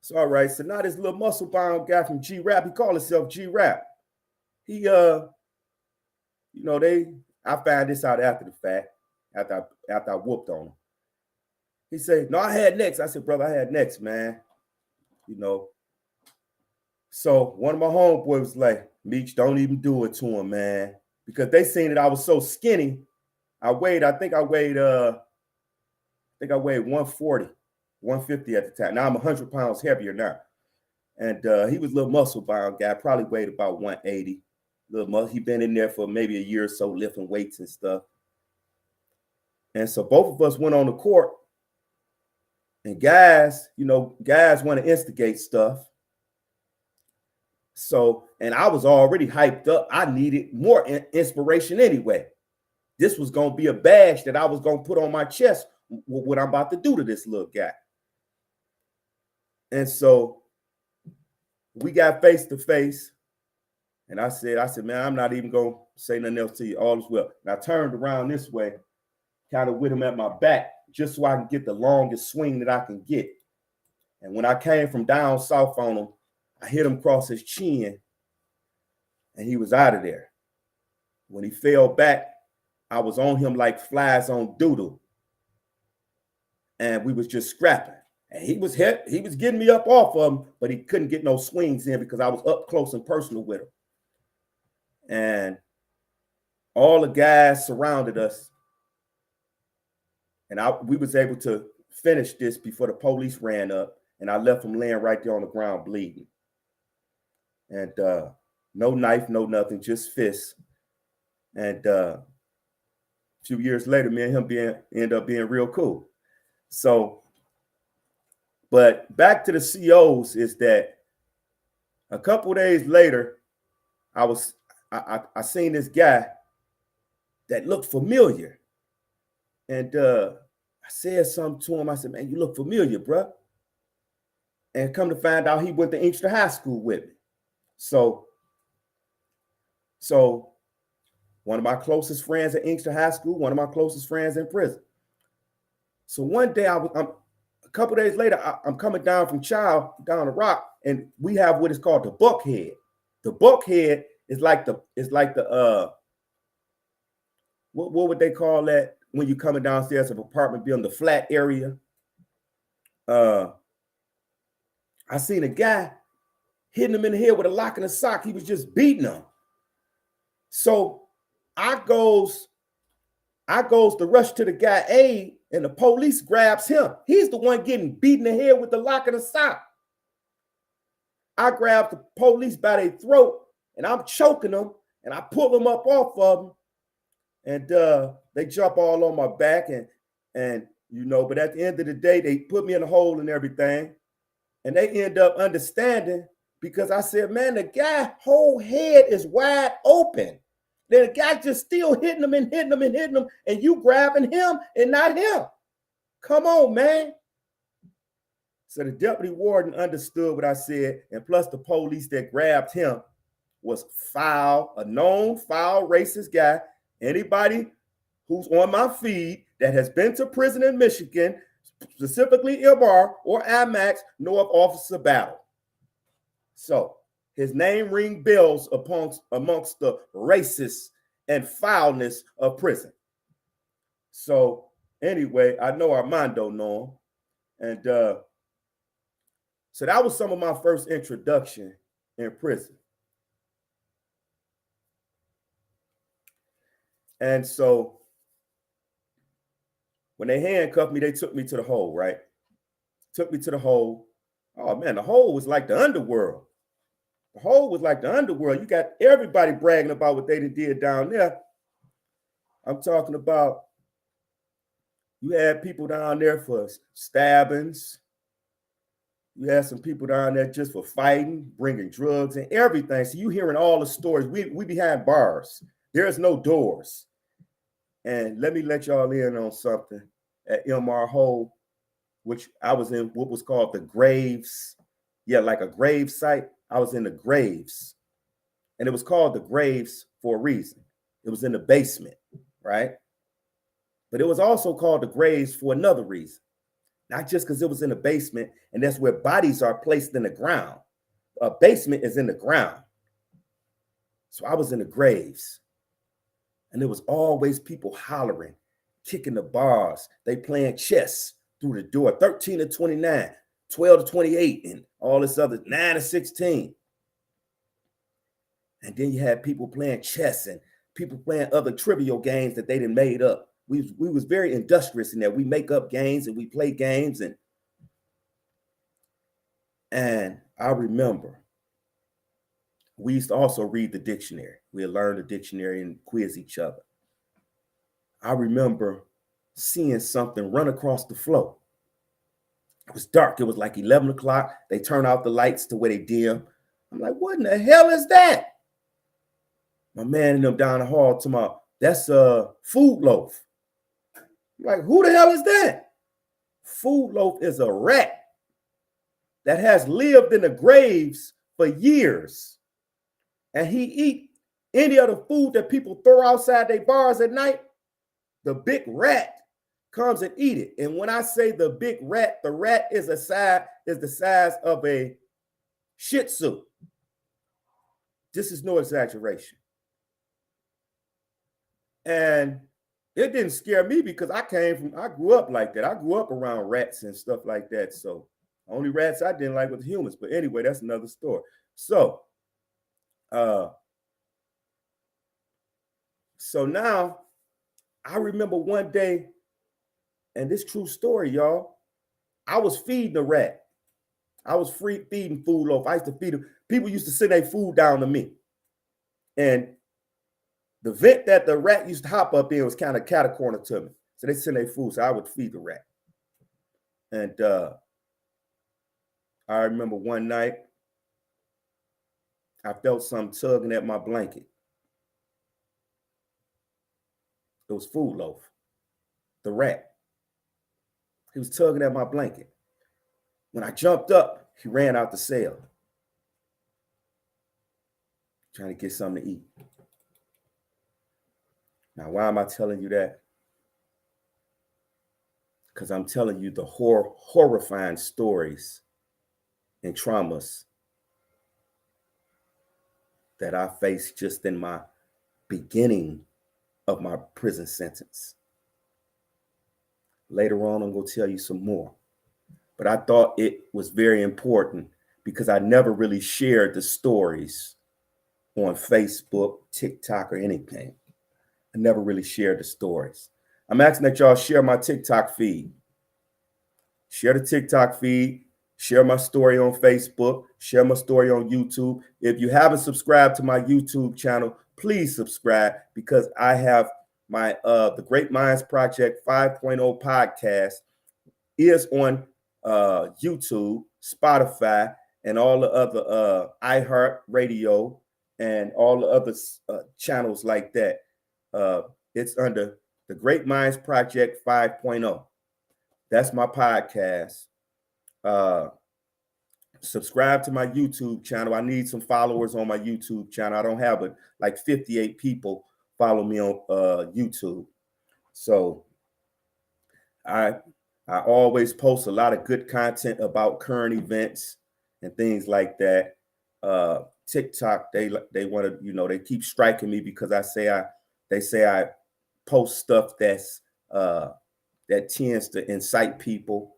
So, all right. So now this little muscle bound guy from G-Rap, he called himself G-Rap. He, I found this out after the fact, after I whooped on him. He said, no, I had next. I said, brother, I had next, man. So one of my homeboys was like, Meech, don't even do it to him, man. Because they seen that I was so skinny. I think I weighed 140, 150 at the time. Now I'm 100 pounds heavier now. And he was a little muscle bound guy, probably weighed about 180. He been in there for maybe a year or so lifting weights and stuff. And so both of us went on the court. And guys want to instigate stuff. So, and I was already hyped up. I needed more inspiration anyway. This was going to be a badge that I was going to put on my chest, what I'm about to do to this little guy. And so we got face to face. And I said, man, I'm not even going to say nothing else to you. All is well. And I turned around this way, kind of with him at my back, just so I can get the longest swing that I can get. And when I came from down south on him, I hit him across his chin, and he was out of there. When he fell back, I was on him like flies on doodle, and we was just scrapping. And he was getting me up off of him, but he couldn't get no swings in because I was up close and personal with him. And all the guys surrounded us, and we was able to finish this before the police ran up, and I left him laying right there on the ground bleeding. And no knife, no nothing, just fists. And a few years later, me and him end up being real cool. So, but back to the COs is that a couple of days later, I seen this guy that looked familiar. And I said something to him. I said, man, you look familiar, bro. And come to find out he went to Inkster High School with me. So one of my closest friends at Inkster High School, one of my closest friends in prison. So one day, a couple days later, I'm coming down from Child down the Rock, and we have what is called the Buckhead. The Buckhead is like the what would they call that when you're coming downstairs of an apartment building, the flat area? I seen a guy hitting him in the head with a lock and a sock. He was just beating him. So I goes to rush to the guy aid, and the police grabs him. He's the one getting beaten in the head with the lock and a sock. I grab the police by their throat, and I'm choking them, and I pull them up off of them, and they jump all on my back, and but at the end of the day, they put me in a hole and everything, and they end up understanding. Because I said, man, the guy whole head is wide open. Then the guy just still hitting him and hitting him and hitting him, and you grabbing him and not him. Come on, man. So the deputy warden understood what I said, and plus the police that grabbed him was a known foul racist guy. Anybody who's on my feed that has been to prison in Michigan, specifically Ilbar or IMAX, know of Officer Battle. So his name ring bells amongst the racists and foulness of prison. So anyway, I know Armando know him. And so that was some of my first introduction in prison. And so when they handcuffed me, they took me to the hole, right? Took me to the hole. Oh man, the hole was like the underworld. The hole was like the underworld. You got everybody bragging about what they did down there. I'm talking about you had people down there for stabbings. You had some people down there just for fighting, bringing drugs and everything. So you hearing all the stories. We behind bars. There's no doors. And let me let y'all in on something. At MR Hole, which I was in what was called the graves. Yeah, like a grave site. I was in the graves. And it was called the graves for a reason. It was in the basement, right? But it was also called the graves for another reason. Not just because it was in the basement, and that's where bodies are placed in the ground. A basement is in the ground. So I was in the graves. And there was always people hollering, kicking the bars. They playing chess through the door, 13 to 29, 12 to 28, and all this other 9 to 16. And then you had people playing chess and people playing other trivial games that they done made up. We was very industrious in that. We make up games and we play games. And I remember we used to also read the dictionary. We'd learn the dictionary and quiz each other. I remember seeing something run across the floor. It was dark. It was like 11 o'clock. They turn out the lights to where they dim. I'm like, what in the hell is that? My man and them down the hall to my, that's a Food Loaf. I'm like, who the hell is that? Food Loaf is a rat that has lived in the graves for years. And he eat any of the food that people throw outside their bars at night. The big rat comes and eat it. And when I say the big rat, the rat is the size of a Shih Tzu. This is no exaggeration. And it didn't scare me because I grew up like that. I grew up around rats and stuff like that. So only rats I didn't like was humans. But anyway, that's another story. So now I remember one day, and this true story, y'all, I was feeding the rat. I was feeding Food Loaf. I used to feed them. People used to send their food down to me. And the vent that the rat used to hop up in was kind of cat-a-corner to me. So they send their food, so I would feed the rat. And I remember one night, I felt something tugging at my blanket. It was Food Loaf, the rat. He was tugging at my blanket. When I jumped up, he ran out the cell, trying to get something to eat. Now, why am I telling you that? Because I'm telling you the horrifying stories and traumas that I faced just in my beginning of my prison sentence. Later on, I'm going to tell you some more. But I thought it was very important because I never really shared the stories on Facebook, TikTok, or anything. I never really shared the stories. I'm asking that y'all share my TikTok feed. Share the TikTok feed. Share my story on Facebook. Share my story on YouTube. If you haven't subscribed to my YouTube channel, please subscribe because I have my The Great Minds Project 5.0 podcast is on YouTube, Spotify, and all the other iHeart Radio and all the other channels like that. It's under The Great Minds Project 5.0. That's my podcast. Subscribe to my YouTube channel. I need some followers on my YouTube channel. I don't have it. Like 58 people follow me on YouTube. So I always post a lot of good content about current events and things like that. TikTok, they want to, they keep striking me because they say I post stuff that's that tends to incite people,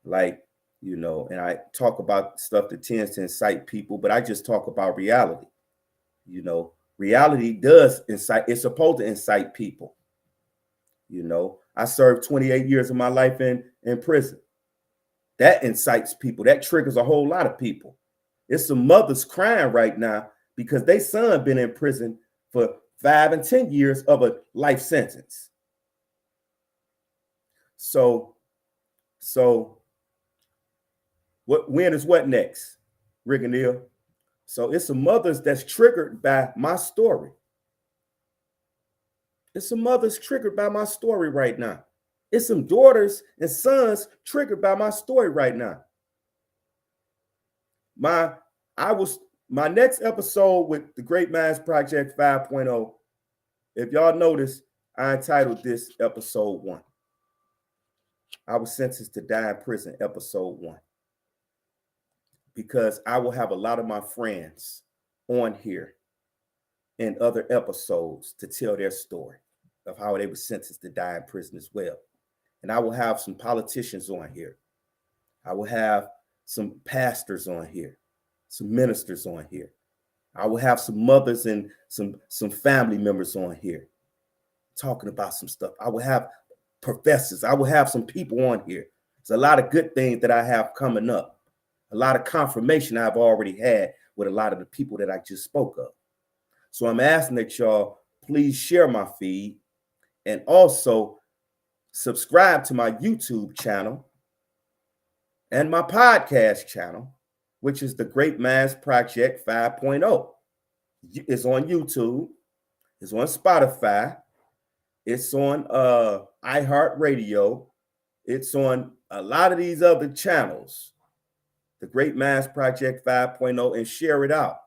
like, and I talk about stuff that tends to incite people, but I just talk about reality. Reality does incite, it's supposed to incite people. I served 28 years of my life in prison. That incites people. That triggers a whole lot of people. It's some mothers crying right now because their son been in prison for 5 and 10 years of a life sentence. So when is what next, Rick and Neil? So it's some mothers that's triggered by my story. It's some mothers triggered by my story right now. It's some daughters and sons triggered by my story right now. My next episode with the Great Minds Project 5.0, if y'all notice, I entitled this episode 1. I was sentenced to die in prison, episode 1. Because I will have a lot of my friends on here in other episodes to tell their story of how they were sentenced to die in prison as well. And I will have some politicians on here. I will have some pastors on here, some ministers on here. I will have some mothers and some family members on here talking about some stuff. I will have professors. I will have some people on here. There's a lot of good things that I have coming up. A lot of confirmation I've already had with a lot of the people that I just spoke of. So I'm asking that y'all please share my feed and also subscribe to my YouTube channel and my podcast channel, which is the Great Minds Project 5.0. It's on YouTube. It's on Spotify. It's on iHeartRadio. It's on a lot of these other channels. The Great Minds Project 5.0, and share it out.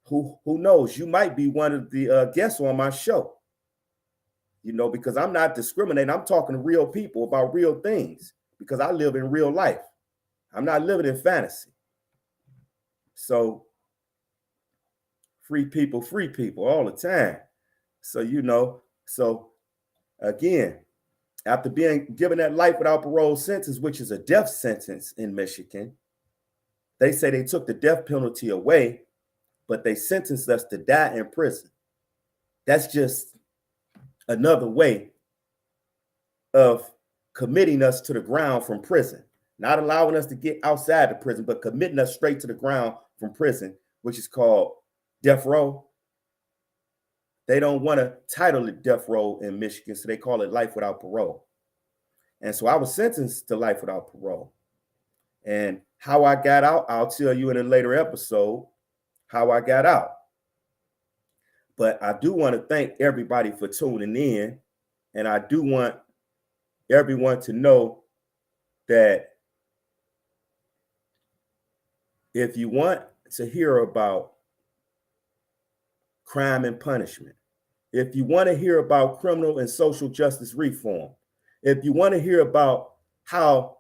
Who knows? You might be one of the guests on my show. You know, because I'm not discriminating. I'm talking to real people about real things because I live in real life. I'm not living in fantasy. So free people all the time. So, you know, so again, after being given that life without parole sentence, which is a death sentence in Michigan, they say they took the death penalty away, but they sentenced us to die in prison. That's just another way of committing us to the ground from prison, not allowing us to get outside the prison, but committing us straight to the ground from prison, which is called death row. They don't want to title it death row in Michigan, so they call it life without parole. And so I was sentenced to life without parole. And how I got out, I'll tell you in a later episode how I got out. But I do want to thank everybody for tuning in. And I do want everyone to know that if you want to hear about crime and punishment, if you want to hear about criminal and social justice reform, if you want to hear about how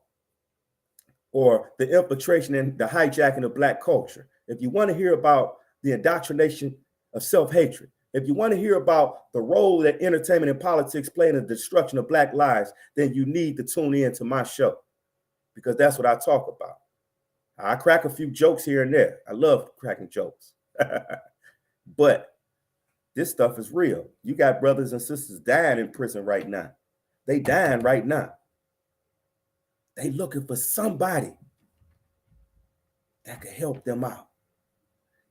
or the infiltration and the hijacking of Black culture, if you want to hear about the indoctrination of self-hatred, if you want to hear about the role that entertainment and politics play in the destruction of Black lives, then you need to tune in to my show, because that's what I talk about. I crack a few jokes here and there. I love cracking jokes. But this stuff is real. You got brothers and sisters dying in prison right now. They dying right now. They looking for somebody that can help them out.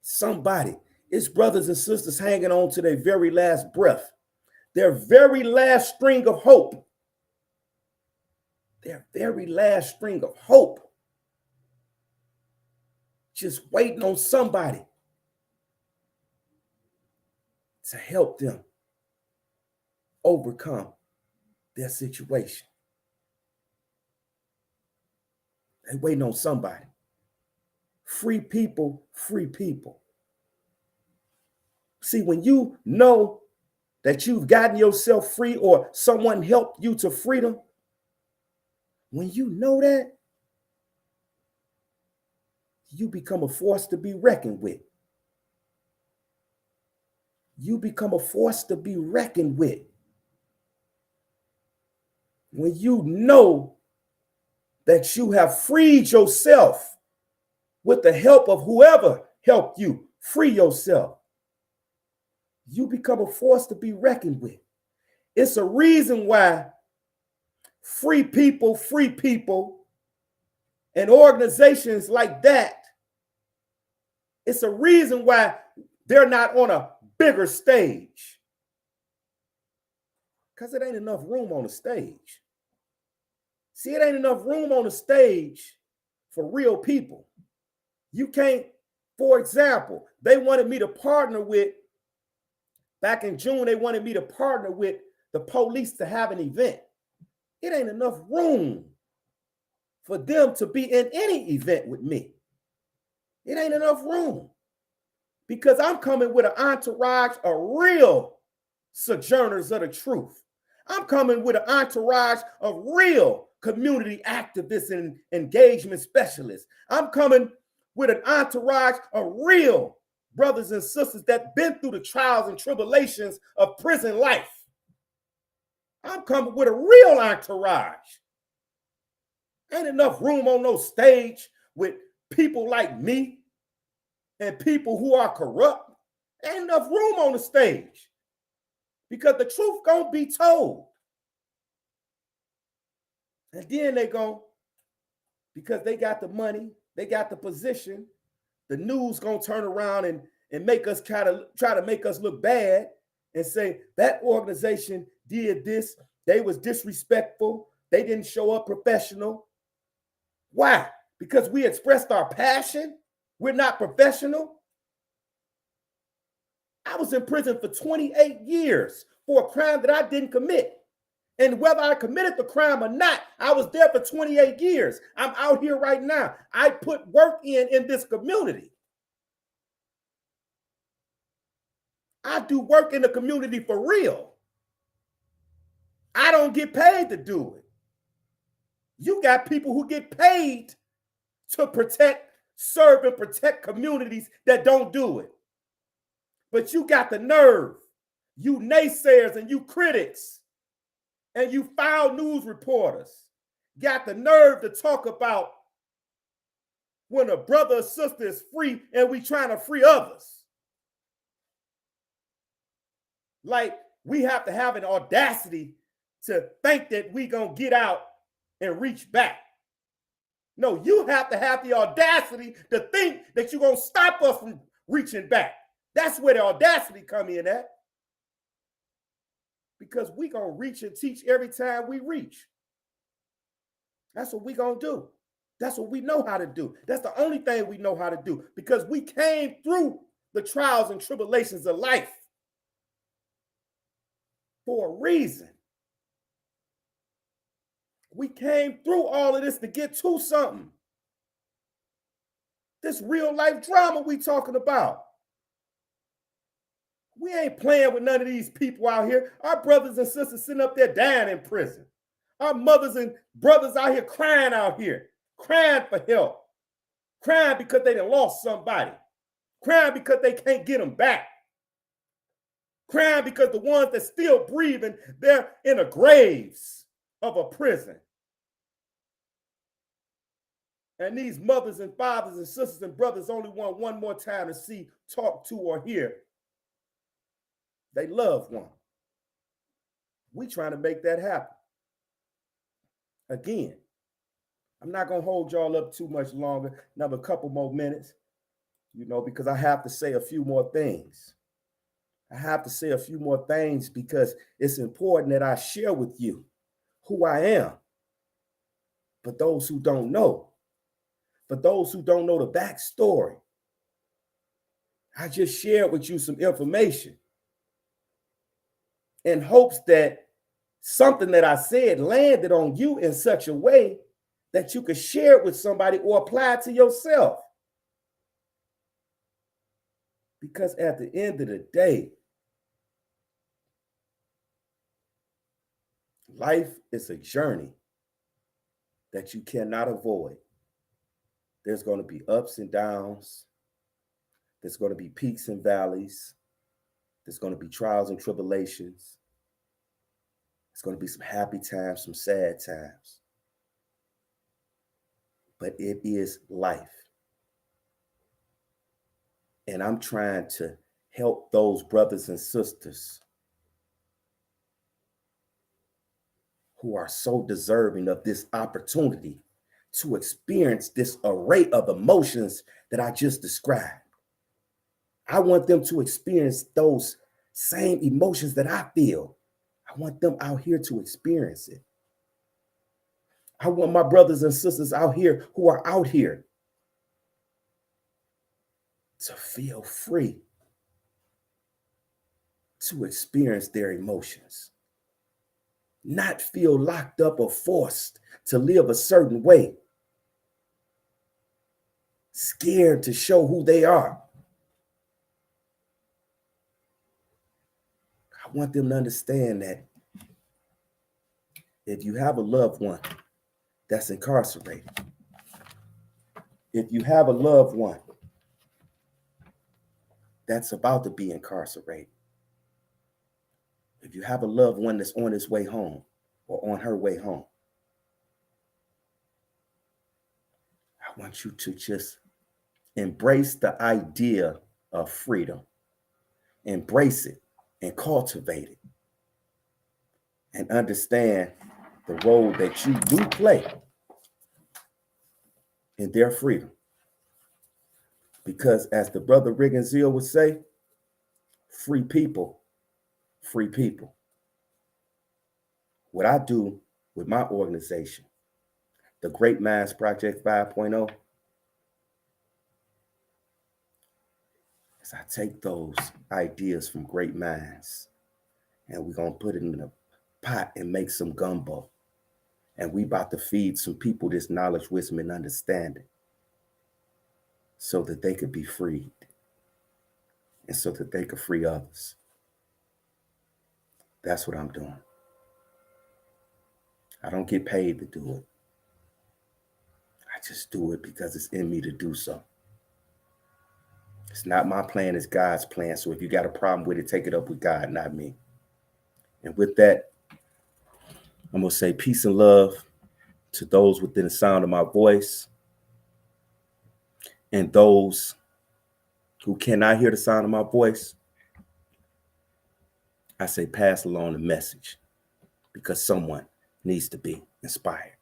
Somebody. It's brothers and sisters hanging on to their very last breath, their very last string of hope. Their very last string of hope. Just waiting on somebody to help them overcome their situation. They waiting on somebody. Free people, free people. See, when you know that you've gotten yourself free or someone helped you to freedom, when you know that, you become a force to be reckoned with. You become a force to be reckoned with. When you know that you have freed yourself with the help of whoever helped you free yourself, you become a force to be reckoned with. It's a reason why free people, and organizations like that It's a reason why they're not on a bigger stage. Because it ain't enough room on the stage. See, it ain't enough room on the stage for real people. You can't, for example, they wanted me to partner with, back in June, they wanted me to partner with the police to have an event. It ain't enough room for them to be in any event with me. It ain't enough room because I'm coming with an entourage of real sojourners of the truth. I'm coming with an entourage of real community activists and engagement specialists. I'm coming with an entourage of real brothers and sisters that been through the trials and tribulations of prison life. I'm coming with a real entourage. Ain't enough room on no stage with people like me and people who are corrupt. Ain't enough room on the stage because the truth gonna be told. And then they go, because they got the money, they got the position, the news gonna turn around and make us try to make us look bad and say that organization did this, they was disrespectful, they didn't show up professional. Why? Because we expressed our passion. We're not professional. I was in prison for 28 years for a crime that I didn't commit. And whether I committed the crime or not, I was there for 28 years. I'm out here right now. I put work in this community. I do work in the community for real. I don't get paid to do it. You got people who get paid to protect, serve, and protect communities that don't do it. But you got the nerve, you naysayers and you critics, and you foul news reporters, got the nerve to talk about when a brother or sister is free and we trying to free others. Like we have to have an audacity to think that we gonna get out and reach back. No, you have to have the audacity to think that you're gonna stop us from reaching back. That's where the audacity come in at. Because we gonna reach and teach every time we reach. That's what we gonna do. That's what we know how to do. That's the only thing we know how to do because we came through the trials and tribulations of life for a reason. We came through all of this to get to something. This real life drama we talking about. We ain't playing with none of these people out here. Our brothers and sisters sitting up there dying in prison. Our mothers and brothers out here crying for help, crying because they done lost somebody, crying because they can't get them back, crying because the ones that still breathing, they're in the graves of a prison. And these mothers and fathers and sisters and brothers only want one more time to see, talk to, or hear they loved one. We trying to make that happen. Again, I'm not going to hold y'all up too much longer, another couple more minutes, because I have to say a few more things. I have to say a few more things because it's important that I share with you who I am. For those who don't know, the backstory, I just shared with you some information in hopes that something that I said landed on you in such a way that you could share it with somebody or apply it to yourself. Because at the end of the day, life is a journey that you cannot avoid. There's going to be ups and downs. There's going to be peaks and valleys. There's going to be trials and tribulations. It's going to be some happy times, some sad times. But it is life. And I'm trying to help those brothers and sisters who are so deserving of this opportunity to experience this array of emotions that I just described. I want them to experience those same emotions that I feel. I want them out here to experience it. I want my brothers and sisters out here who are out here to feel free to experience their emotions, not feel locked up or forced to live a certain way, scared to show who they are. I want them to understand that if you have a loved one that's incarcerated, if you have a loved one that's about to be incarcerated, if you have a loved one that's on his way home or on her way home, I want you to just embrace the idea of freedom. Embrace it and cultivate it. And understand the role that you do play in their freedom. Because as the brother Riggins Zeal would say, free people, free people. What I do with my organization, the Great Minds Project 5.0, is I take those ideas from great minds and we're going to put it in a pot and make some gumbo. And we about to feed some people this knowledge, wisdom, and understanding so that they could be freed and so that they could free others. That's what I'm doing. I don't get paid to do it. I just do it because it's in me to do so. It's not my plan, it's God's plan. So if you got a problem with it, take it up with God, not me. And with that, I'm going to say peace and love to those within the sound of my voice and those who cannot hear the sound of my voice. I say pass along the message because someone needs to be inspired.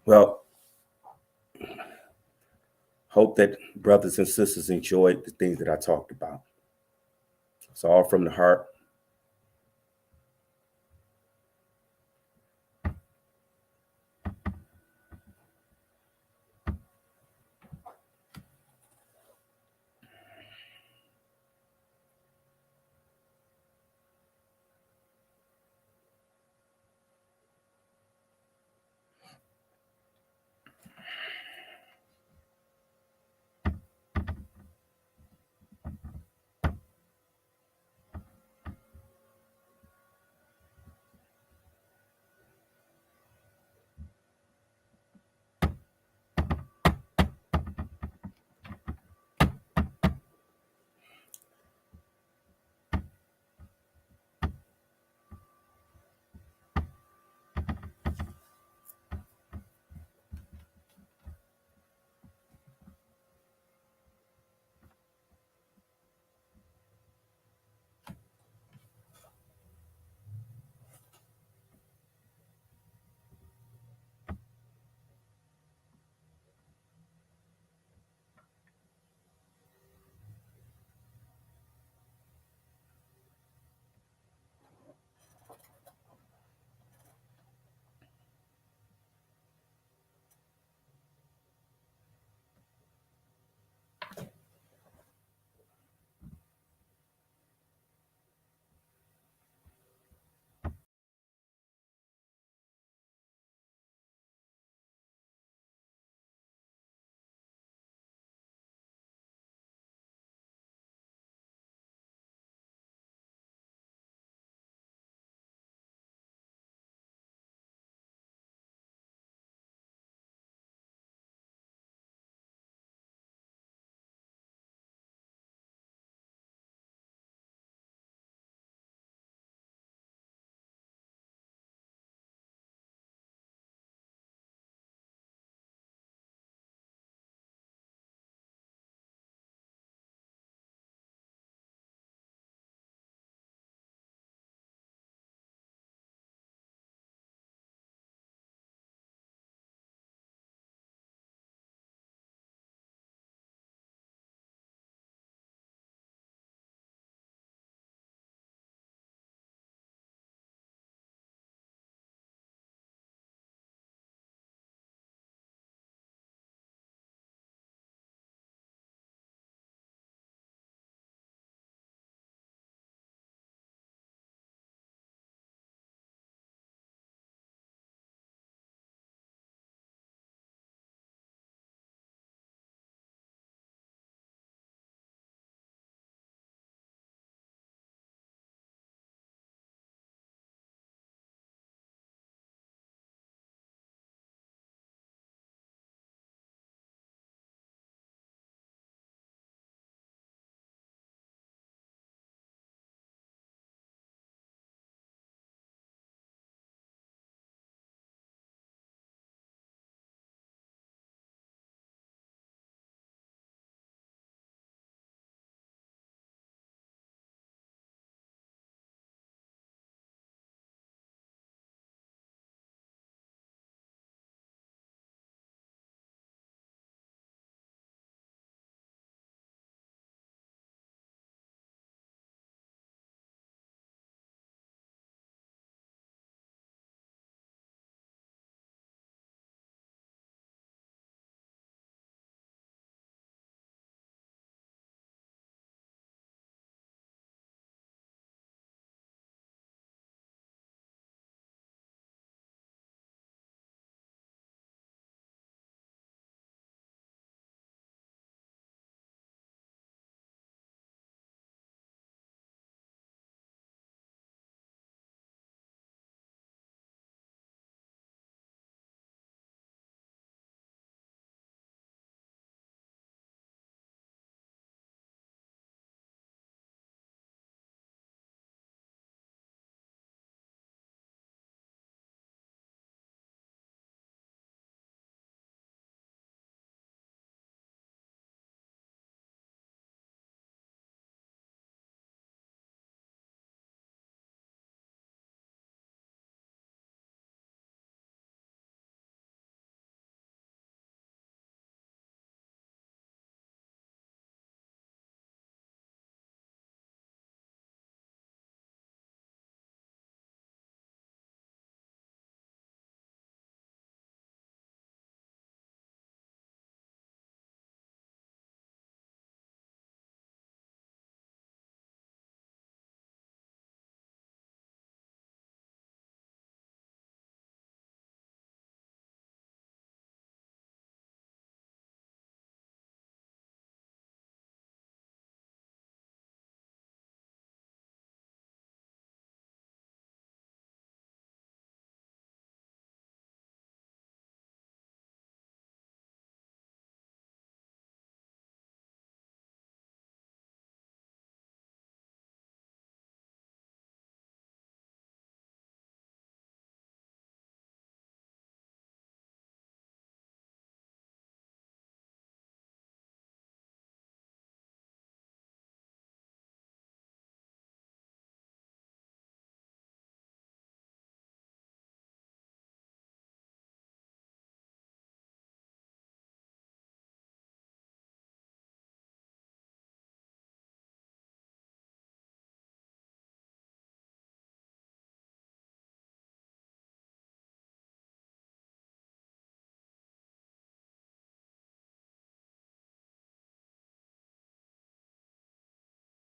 Well, hope that brothers and sisters enjoyed the things that I talked about. It's all from the heart.